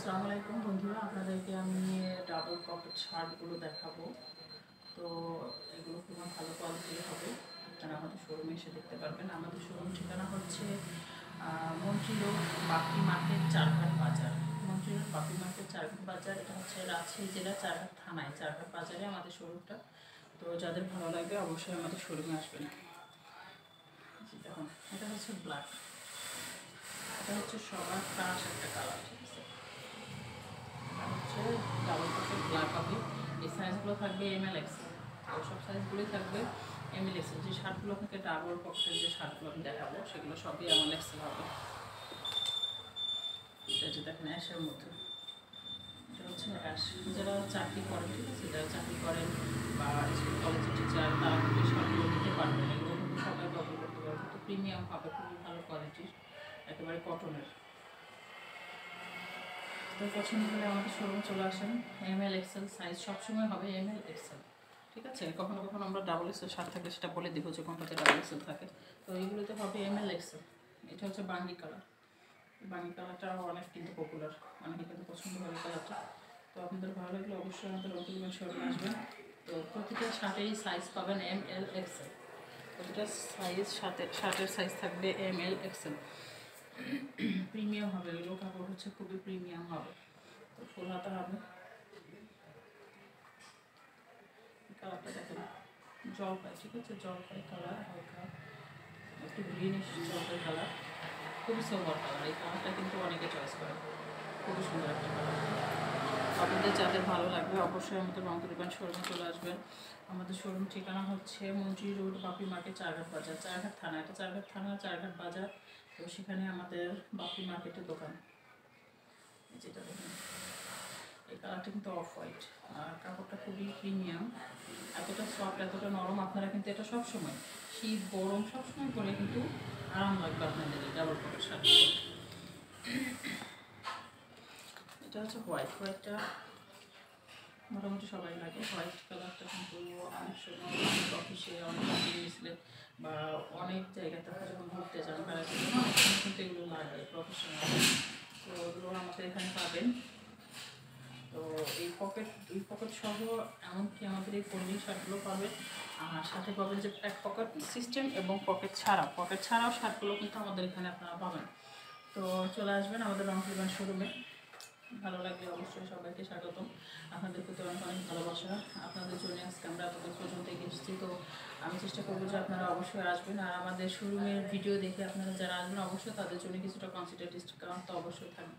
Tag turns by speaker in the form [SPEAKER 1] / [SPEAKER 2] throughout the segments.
[SPEAKER 1] আসসালামু আলাইকুম বন্ধুরা, আপনাদেরকে আমি ডাবল পকেট শার্টগুলো দেখাবো। তো এগুলো খুবই ভালো কোয়ালিটির হবে, আপনারা আমাদের শোরুমে এসে দেখতে পারবেন। আমাদের শোরুম ঠিকানা হচ্ছে মন্ত্রী রোড, বাপি মার্কেট, চারঘাট বাজার। মন্ত্রী রোড, বাপি মার্কেট, চারঘাট বাজার। এটা হচ্ছে রাজশাহী জেলা চারঘাট থানায়, চারঘাট বাজারে আমাদের শোরুমটা। তো যাদের ভালো লাগবে অবশ্যই আমাদের শোরুমে আসবেন। দেখুন, এটা হচ্ছে ব্ল্যাক, এটা হচ্ছে সবার ক্রাশ একটা কালার, ঠিক আছে। হচ্ছে ডাবল পকেট ব্ল্যাক হবে। এই সাইজগুলো থাকবে ML XL, তো সব সাইজগুলোই থাকবে ML XL। যে শার্টগুলো আপনাকে ডাবল পকেটের যে শার্টগুলো আমি দেখাবো সেগুলো সবই ML XL হবে। এটা যে দেখেন অ্যাশের মধ্যে, এটা হচ্ছে অ্যাশ। যারা চাকরি করেন, ঠিক আছে, যারা চাকরি করেন বা কলেজের টিচার, তারা কিন্তু এই শার্টগুলো নিতে পারবেন। এগুলো কিন্তু সবাই ব্যবহার করতে পারবে, কিন্তু প্রিমিয়াম হবে, খুবই ভালো কোয়ালিটির, একেবারে কটনের। তো পছন্দ হলে আমাদের শোরুমে চলে আসেন। ML XL সাইজ সবসময় হবে ML XL, ঠিক আছে। কখনো কখনো আমরা ডাবল XL শার্ট থাকলে সেটা বলে দিব যে কোনটাতে ডাবল XL থাকে। তো এইগুলোতে হবে ML XL। এটা হচ্ছে বাঙ্গি কালার। বাঙ্গি কালারটা অনেক কিন্তু পপুলার, অনেকে কিন্তু পছন্দ করে কালারটা। তো আপনাদের ভালো লাগলে অবশ্যই আমাদের অন্তর্গত শোরুমে আসবেন। তো প্রতিটা শার্টেরই সাইজ পাবেন ML XL। প্রতিটা সাইজ শার্টের সাইজ থাকবে ML XL। প্রিমিয়াম হবে, এগুলো কাপড় হচ্ছে খুবই প্রিমিয়াম হবে। তো ফুল হাতা হবে। কালারটা দেখেন জলপাই, ঠিক আছে, জলপাই কালার, হালকা একটু গ্রিনিশ জলপাই কালার, খুবই সোবার কালার। এই কালারটা কিন্তু অনেকে চয়েস করে, খুবই সুন্দর একটা কালার। আপনাদের যাদের ভালো লাগবে অবশ্যই আমাদের রংপুর শোরুমে চলে আসবেন। আমাদের শোরুম ঠিকানা হচ্ছে মন্ত্রী রোড, বাপি মার্কেট, চারঘাট বাজার। চারঘাট থানা, এটা চারঘাট থানা, চারঘাট বাজার। তো সেখানে আমাদের বাপি মার্কেটের দোকান। যেটা দেখেন এই কালারটা কিন্তু অফ হোয়াইট, আর কাপড়টা খুবই প্রিমিয়াম, এতটা সফট, এতটা নরম। আপনারা কিন্তু এটা সবসময় শীত গরম সবসময় পরে কিন্তু আরাম লাগবে আপনাদের এই ডাবল পকেট শার্টগুলো। এটা হচ্ছে হোয়াইটটা মোটামুটি সবাই লাগে। হোয়াইট কালারটা কিন্তু অনেক সময় অনেক অফিসে, অনেক মিছিলে বা অনেক জায়গাতে আপনি যখন ঘুরতে যান বেড়াতে যান, অনেক সময় কিন্তু এগুলো লাগে প্রফেশনাল। তো এগুলো আমাদের এখানে পাবেন। তো এই দুই পকেট সহ এমনকি আমাদের এই ফোল্ডিং শার্টগুলো পাবেন, আর সাথে পাবেন যে এক পকেট সিস্টেম এবং পকেট ছাড়াও শার্টগুলো কিন্তু আমাদের এখানে আপনারা পাবেন। তো চলে আসবেন আমাদের রংপুর শোরুমে। ভালো লাগলে অবশ্যই সবাইকে স্বাগতম। আপনাদের প্রতি অনেক অনেক ভালোবাসা। আপনাদের জন্য আজকে আমরা আপনাদের পর্যন্ত এসেছি। তো আমি চেষ্টা করবো যে আপনারা অবশ্যই আসবেন, আর আমাদের শোরুমের ভিডিও দেখে আপনারা যারা আসবেন অবশ্যই তাদের জন্য কিছুটা কনসিডার ডিসকাউন্ট তো অবশ্যই থাকবে।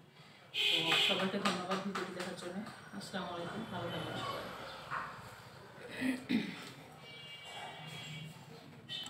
[SPEAKER 1] তো সবাইকে ধন্যবাদ ভিডিওটি দেখার জন্য। আসসালামু আলাইকুম, ভালো থাকবেন সবাই।